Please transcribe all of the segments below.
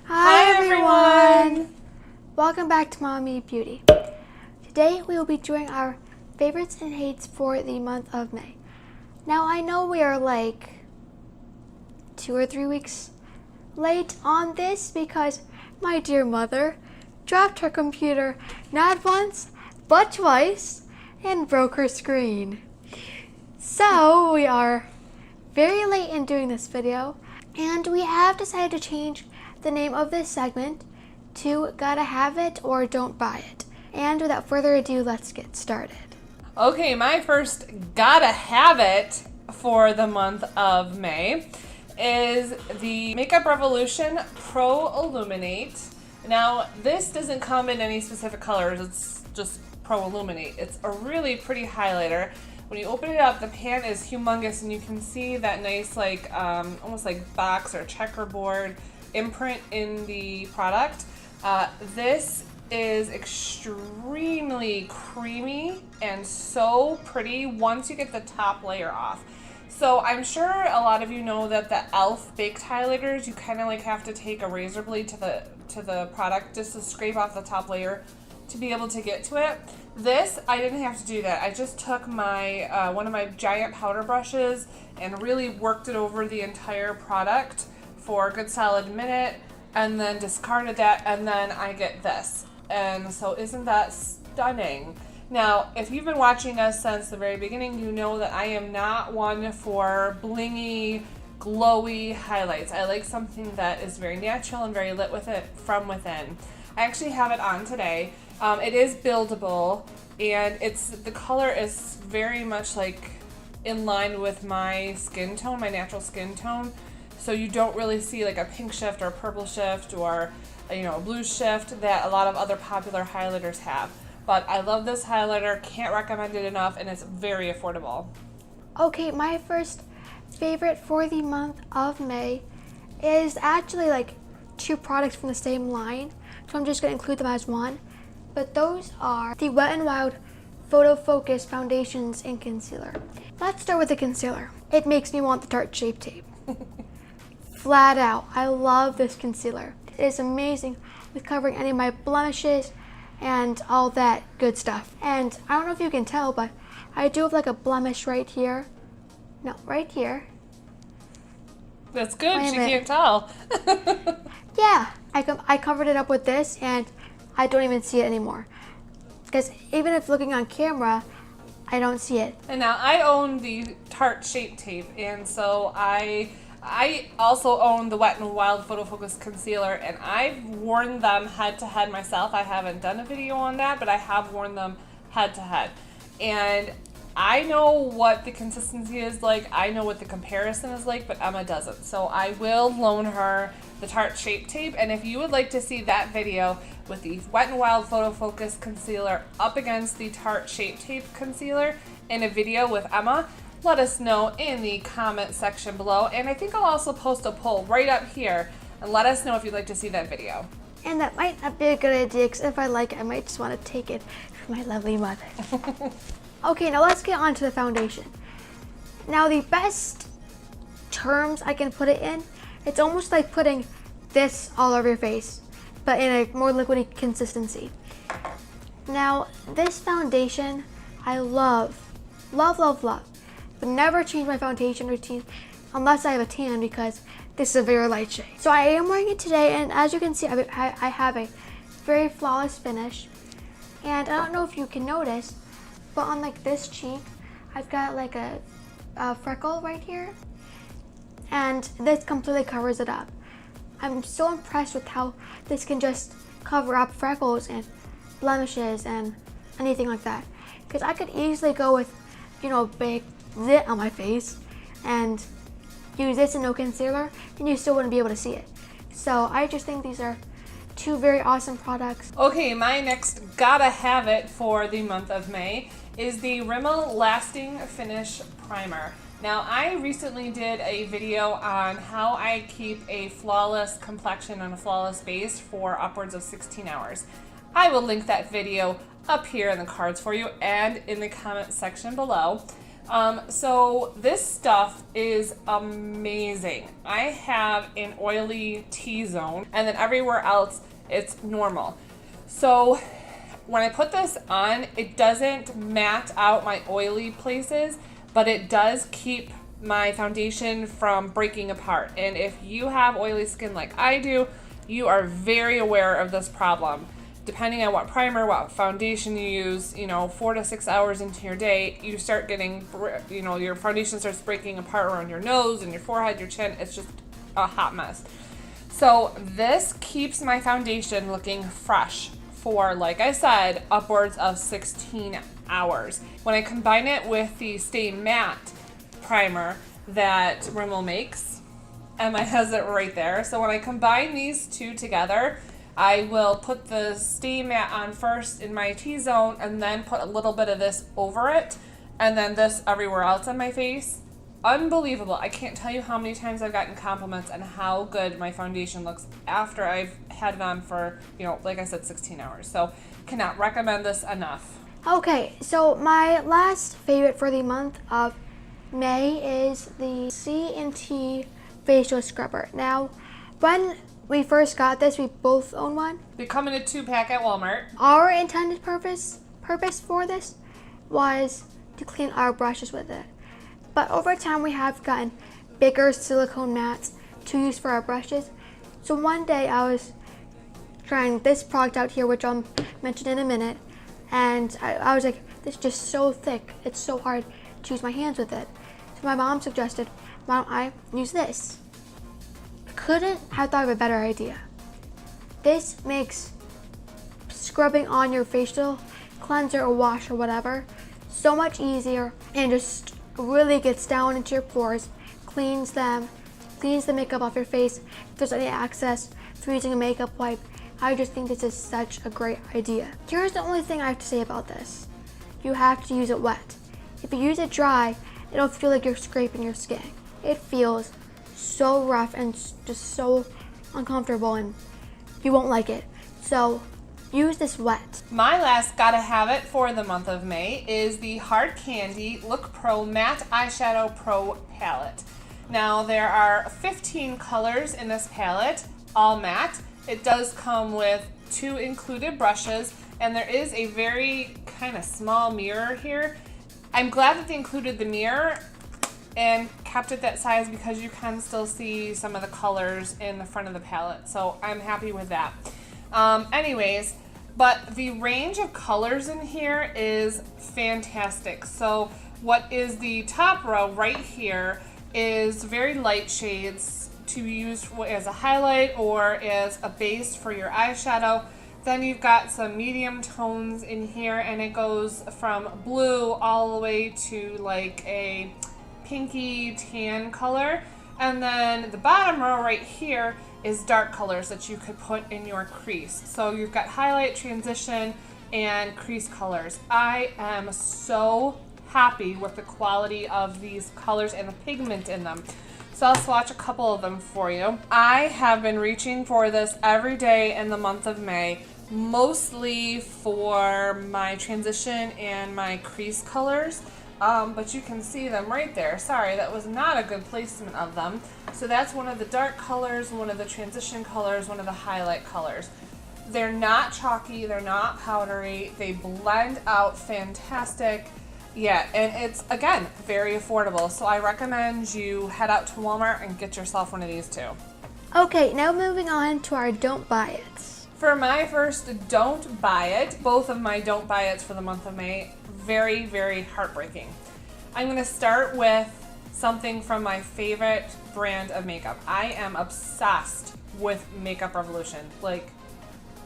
Hi everyone! Welcome back to MomNMeBeauty. Today we will be doing our favorites and hates for the month of May. Now I know we are like 2 or 3 weeks late on this because my dear mother dropped her computer not once but twice and broke her screen. So we are very late in doing this video and we have decided to change the name of this segment to Gotta Have It or Don't Buy It. And without further ado, let's get started. Okay, my first Gotta Have It for the month of May is the Makeup Revolution Pro Illuminate. Now, this doesn't come in any specific colors, it's just Pro Illuminate. It's a really pretty highlighter. When you open it up, the pan is humongous and you can see that nice like almost like box or checkerboard imprint in the product. This is extremely creamy and so pretty once you get the top layer off. So I'm sure a lot of you know that the e.l.f. baked highlighters, you kind of like have to take a razor blade to the product just to scrape off the top layer to be able to get to it. This, I didn't have to do that. I just took my one of my giant powder brushes and really worked it over the entire product for a good solid minute and then discarded that, and then I get this. And so isn't that stunning? Now, if you've been watching us since the very beginning, you know that I am not one for blingy, glowy highlights. I like something that is very natural and very lit with it from within. I actually have it on today. It is buildable and the color is very much like in line with my skin tone, my natural skin tone. So you don't really see like a pink shift or a purple shift or a blue shift that a lot of other popular highlighters have. But I love this highlighter, can't recommend it enough, and it's very affordable. Okay, my first favorite for the month of May is actually like 2 products from the same line. So I'm just going to include them as one. But those are the Wet n Wild Photo Focus Foundations and Concealer. Let's start with the concealer. It makes me want the Tarte Shape Tape. Flat out, I love this concealer. It is amazing with covering any of my blemishes and all that good stuff. And I don't know if you can tell, but I do have like a blemish right here. No, right here. That's good, she can't tell. Yeah, I covered it up with this and I don't even see it anymore. Because even if looking on camera, I don't see it. And now I own the Tarte Shape Tape, and so I also own the Wet n Wild Photo Focus Concealer, and I've worn them head to head myself. I haven't done a video on that, but I have worn them head to head. And I know what the consistency is like, I know what the comparison is like, but Emma doesn't. So I will loan her the Tarte Shape Tape, and if you would like to see that video with the Wet n Wild Photo Focus Concealer up against the Tarte Shape Tape Concealer in a video with Emma, let us know in the comment section below. And I think I'll also post a poll right up here and let us know if you'd like to see that video. And that might not be a good idea because if I like it, I might just want to take it from my lovely mother. Okay, now let's get on to the foundation. Now the best terms I can put it in, it's almost like putting this all over your face, but in a more liquidy consistency. Now this foundation, I love, love, love, love. But never change my foundation routine unless I have a tan because this is a very light shade. So I am wearing it today, and as you can see, I have a very flawless finish. And I don't know if you can notice, but on like this cheek, I've got like a freckle right here, and this completely covers it up. I'm so impressed with how this can just cover up freckles and blemishes and anything like that. Because I could easily go with, a big zit on my face and use this and no concealer, and you still wouldn't be able to see it. So I just think these are 2 very awesome products. Okay, my next Gotta Have It for the month of May is the Rimmel Lasting Finish Primer. Now, I recently did a video on how I keep a flawless complexion and a flawless base for upwards of 16 hours. I will link that video up here in the cards for you and in the comment section below. So this stuff is amazing. I have an oily T-zone, and then everywhere else it's normal. So when I put this on, it doesn't matte out my oily places, but it does keep my foundation from breaking apart. And if you have oily skin like I do, you are very aware of this problem. Depending on what primer, what foundation you use, 4 to 6 hours into your day, you start getting, your foundation starts breaking apart around your nose and your forehead, your chin. It's just a hot mess. So this keeps my foundation looking fresh for, like I said, upwards of 16 hours. When I combine it with the Stay Matte primer that Rimmel makes, Emma has it right there. So when I combine these two together, I will put the Stay Matte on first in my T-zone and then put a little bit of this over it and then this everywhere else on my face. Unbelievable. I can't tell you how many times I've gotten compliments on how good my foundation looks after I've had it on for, like I said, 16 hours. So cannot recommend this enough. Okay, so my last favorite for the month of May is the C&T facial scrubber. Now, when we first got this, we both own one. They come in a 2-pack at Walmart. Our intended purpose for this was to clean our brushes with it. But over time, we have gotten bigger silicone mats to use for our brushes. So one day I was trying this product out here, which I'll mention in a minute, and I was like, this is just so thick. It's so hard to use my hands with it. So my mom suggested, why don't I use this? Couldn't have thought of a better idea. This makes scrubbing on your facial cleanser or wash or whatever so much easier, and just really gets down into your pores, cleans them, cleans the makeup off your face. If there's any excess from using a makeup wipe, I just think this is such a great idea. Here's the only thing I have to say about this. You have to use it wet. If you use it dry, it'll feel like you're scraping your skin. It feels so rough and just so uncomfortable, and you won't like it. So use this wet. My last gotta have it for the month of May is the Hard Candy Look Pro Matte Eyeshadow Pro Palette. Now there are 15 colors in this palette, all matte. It does come with 2 included brushes, and there is a very kind of small mirror here. I'm glad that they included the mirror and kept it that size because you can still see some of the colors in the front of the palette, so I'm happy with that. Anyways, but the range of colors in here is fantastic. So what is the top row right here is very light shades to use as a highlight or as a base for your eyeshadow. Then you've got some medium tones in here, and it goes from blue all the way to like a pinky tan color. And then the bottom row right here is dark colors that you could put in your crease. So you've got highlight, transition, and crease colors. I am so happy with the quality of these colors and the pigment in them. So I'll swatch a couple of them for you. I have been reaching for this every day in the month of May, mostly for my transition and my crease colors. But you can see them right there. Sorry, that was not a good placement of them. So that's one of the dark colors, one of the transition colors, one of the highlight colors. They're not chalky, they're not powdery, they blend out fantastic. Yeah, and it's, again, very affordable. So I recommend you head out to Walmart and get yourself one of these too. Okay, now moving on to our don't buy it. For my first don't buy it, both of my don't buy it's for the month of May, very, very heartbreaking. I'm going to start with something from my favorite brand of makeup. I am obsessed with Makeup Revolution. Like,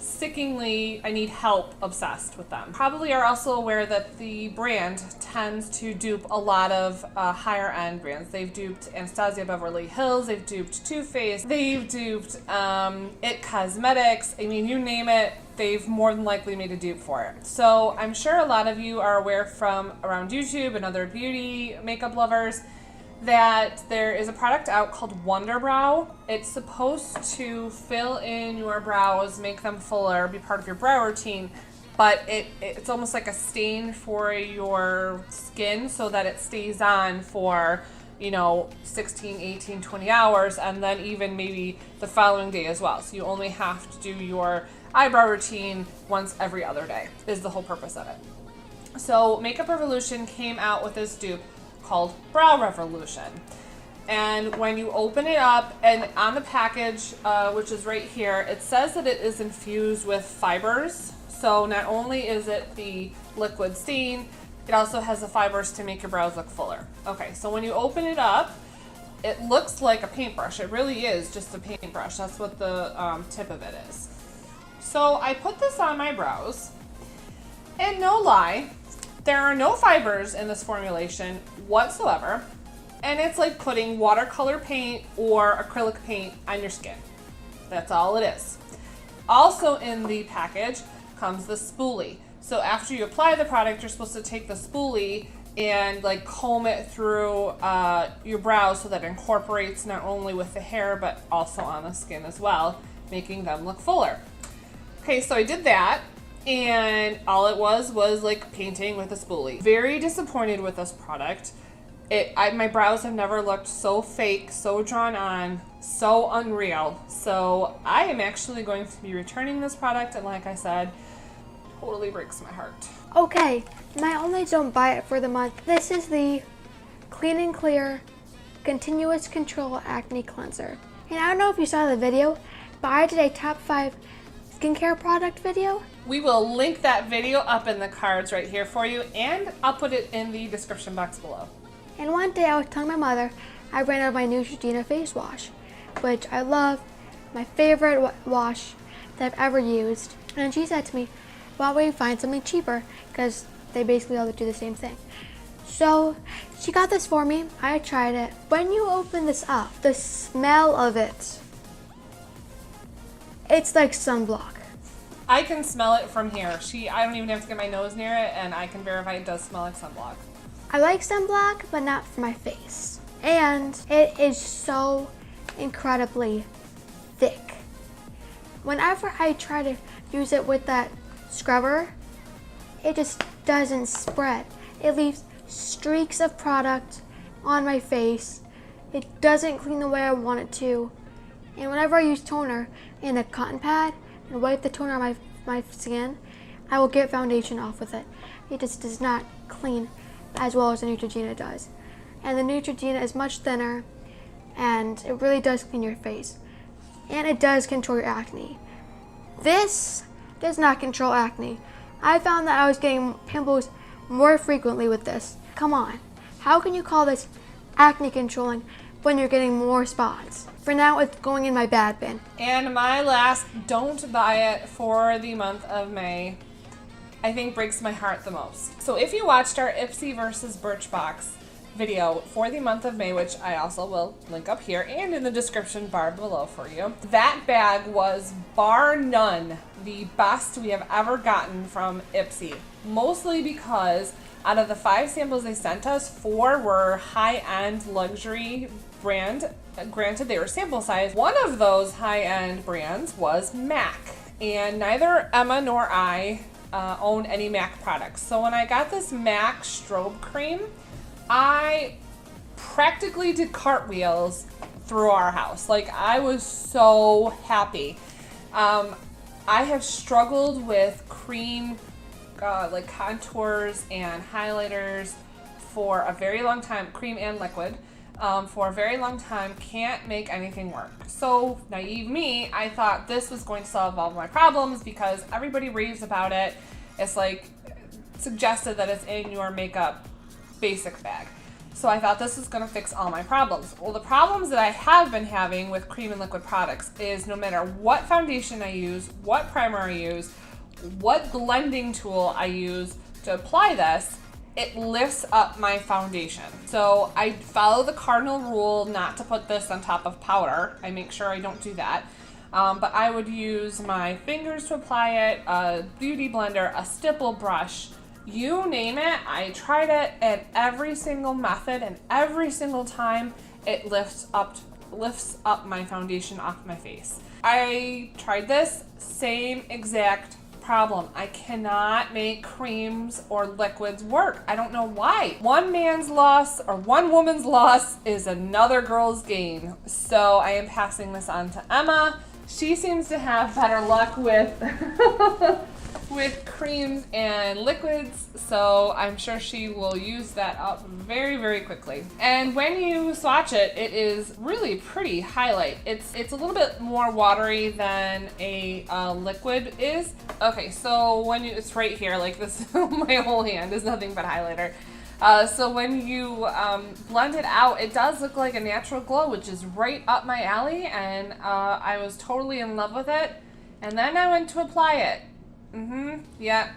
stickingly, I need help obsessed with them. Probably are also aware that the brand tends to dupe a lot of higher end brands. They've duped Anastasia Beverly Hills, they've duped Too Faced, they've duped It Cosmetics. I mean, you name it, they've more than likely made a dupe for it. So I'm sure a lot of you are aware from around YouTube and other beauty makeup lovers that there is a product out called Wonder Brow. It's supposed to fill in your brows, make them fuller, be part of your brow routine. but it's almost like a stain for your skin so that it stays on for, you know, 16, 18, 20 hours, and then even maybe the following day as well. So you only have to do your eyebrow routine once every other day is the whole purpose of it. So Makeup Revolution came out with this dupe called Brow Revolution. And when you open it up, and on the package, which is right here, it says that it is infused with fibers. So not only is it the liquid stain, it also has the fibers to make your brows look fuller. Okay, so when you open it up, it looks like a paintbrush. It really is just a paintbrush. That's what the tip of it is. So I put this on my brows, and no lie, there are no fibers in this formulation whatsoever. And it's like putting watercolor paint or acrylic paint on your skin. That's all it is. Also in the package comes the spoolie. So after you apply the product, you're supposed to take the spoolie and like comb it through your brows so that it incorporates not only with the hair but also on the skin as well, making them look fuller. Okay, so I did that, and all it was like painting with a spoolie. Very disappointed with this product. My brows have never looked so fake, so drawn on, so unreal. So I am actually going to be returning this product, and like I said, totally breaks my heart. Okay, my only don't buy it for the month. This is the Clean and Clear Continuous Control Acne Cleanser. And I don't know if you saw the video, but I did a top 5 skincare product video. We will link that video up in the cards right here for you, and I'll put it in the description box below. And one day I was telling my mother I ran out of my Neutrogena face wash, which I love, my favorite wash that I've ever used. And she said to me, why don't we find something cheaper? Because they basically all do the same thing. So she got this for me. I tried it. When you open this up, the smell of it, it's like sunblock. I can smell it from here. I don't even have to get my nose near it, and I can verify it does smell like sunblock. I like sunblock, but not for my face. And it is so incredibly thick. Whenever I try to use it with that scrubber, it just doesn't spread. It leaves streaks of product on my face. It doesn't clean the way I want it to. And whenever I use toner in a cotton pad and wipe the toner on my skin, I will get foundation off with it. It just does not clean as well as the Neutrogena does. And the Neutrogena is much thinner, and it really does clean your face. And it does control your acne. This does not control acne. I found that I was getting pimples more frequently with this. Come on, how can you call this acne controlling when you're getting more spots? For now, it's going in my bad bin. And my last don't buy it for the month of May, I think breaks my heart the most. So if you watched our Ipsy versus Birchbox video for the month of May, which I also will link up here and in the description bar below for you, that bag was bar none the best we have ever gotten from Ipsy. Mostly because out of the 5 samples they sent us, 4 were high-end luxury brand. Granted, they were sample size. One of those high-end brands was MAC, and neither Emma nor I own any MAC products. So when I got this MAC Strobe Cream, I practically did cartwheels through our house. Like, I was so happy. I have struggled with cream, like contours and highlighters for a very long time, cream and liquid, for a very long time. Can't make anything work. So naive me, I thought this was going to solve all of my problems because everybody raves about it. It's like suggested that it's in your makeup basic bag. So I thought this was going to fix all my problems. Well, the problems that I have been having with cream and liquid products is no matter what foundation I use, what primer I use, what blending tool I use to apply this, it lifts up my foundation. So I follow the cardinal rule not to put this on top of powder. I make sure I don't do that. But I would use my fingers to apply it, a beauty blender, a stipple brush, you name it. I tried it, and every single method and every single time it lifts up my foundation off my face. I tried this same exact problem. I cannot make creams or liquids work. I don't know why. One man's loss or one woman's loss is another girl's gain. So I am passing this on to Emma. She seems to have better luck with with creams and liquids, so I'm sure she will use that up very, very quickly. And when you swatch it, it is really pretty highlight. It's a little bit more watery than a liquid is. Okay, so when you, it's right here, like this, my whole hand is nothing but highlighter. So when you blend it out, it does look like a natural glow, which is right up my alley, and I was totally in love with it. And then I went to apply it. Yeah,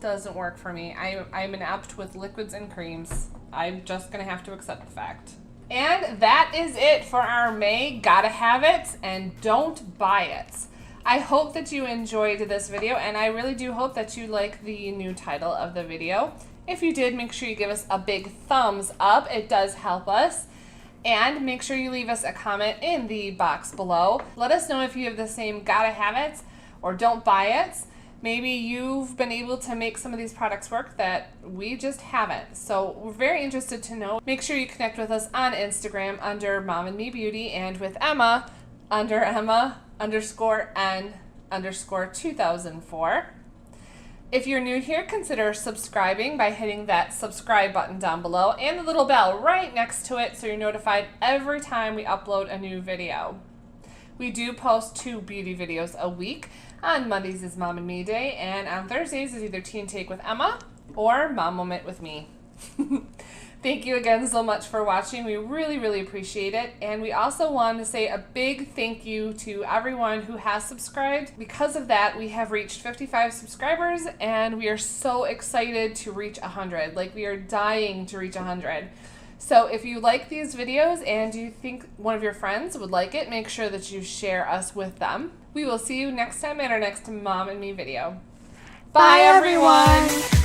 doesn't work for me. I'm inept with liquids and creams. I'm just gonna have to accept the fact. And that is it for our May Gotta Have It and Don't Buy It. I hope that you enjoyed this video, and I really do hope that you like the new title of the video. If you did, make sure you give us a big thumbs up. It does help us. And make sure you leave us a comment in the box below. Let us know if you have the same Gotta Have It or Don't Buy It. Maybe you've been able to make some of these products work that we just haven't. So we're very interested to know. Make sure you connect with us on Instagram under MomNMeBeauty and with Emma under Emma_N_2004. If you're new here, consider subscribing by hitting that subscribe button down below and the little bell right next to it so you're notified every time we upload a new video. We do post 2 beauty videos a week. On Mondays is Mom and Me Day, and on Thursdays is either Teen Take with Emma or Mom Moment with me. Thank you again so much for watching. We really, really appreciate it. And we also want to say a big thank you to everyone who has subscribed. Because of that, we have reached 55 subscribers, and we are so excited to reach 100. Like, we are dying to reach 100. So if you like these videos and you think one of your friends would like it, make sure that you share us with them. We will see you next time in our next Mom and Me video. Bye everyone!